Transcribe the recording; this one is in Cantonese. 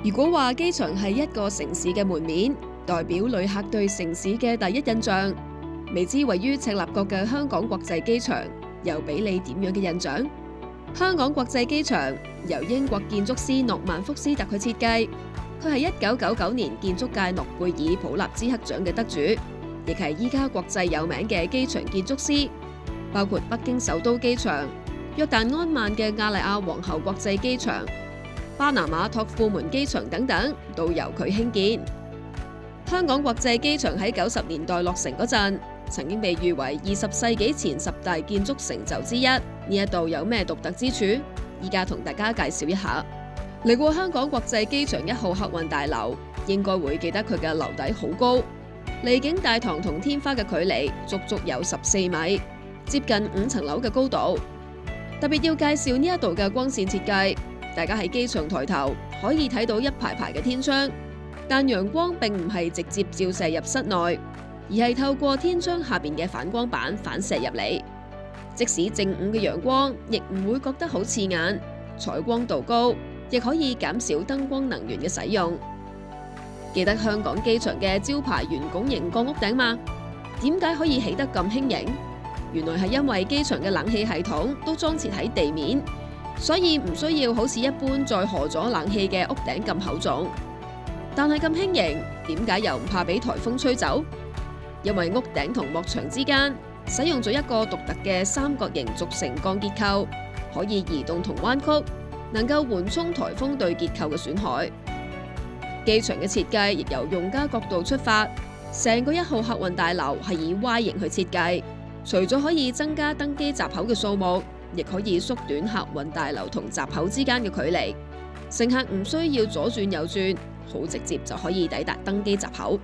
如果話機場係一個城市嘅門面，代表旅客對城市嘅第一印象，未知位於赤鱲角嘅香港國際機場又俾你點樣嘅印象？香港國際機場由英國建築師諾曼福斯特去設計，佢係1999年建築界諾貝爾普立茲克獎嘅得主，亦係依家國際有名嘅機場建築師，包括北京首都機場、約旦安曼嘅亞麗亞皇后國際機場、巴拿馬托庫門機場等等，都由佢興建。香港國際機場喺90年代落成嗰陣，曾經被譽為20世紀前10大建築成就之一。呢一度有咩獨特之處？依家同大家介紹一下。嚟過香港國際機場1號客運大樓，應該會記得佢嘅樓底好高，離境大堂同天花嘅距離足足有14米，接近5層樓嘅高度。特別要介紹呢一度嘅光線設計。大家喺機場抬頭可以睇到一排排嘅天窗，但陽光並唔係直接照射入室內，而係透過天窗下邊嘅反光板反射入嚟。即使正午嘅陽光，亦唔會覺得好刺眼，採光度高，亦可以減少燈光能源嘅使用。記得香港機場嘅招牌圓拱形鋼屋頂嘛？點解可以起得咁輕盈？原來係因為機場嘅冷氣系統都裝設喺地面，所以唔需要好似一般載荷咗冷氣嘅屋頂咁厚重。但係咁輕盈，點解又唔怕俾颱風吹走？因為屋頂同幕牆之間使用咗一個獨特嘅三角形軸承鋼結構，可以移動同彎曲，能夠緩衝颱風對結構嘅損害。機場嘅設計亦由用家角度出發，成個1號客運大樓係以 Y 型去設計，除咗可以增加登機閘口嘅數目，亦可以縮短客運大樓同閘口之間嘅距離，乘客唔需要左轉右轉，好直接就可以抵達登機閘口。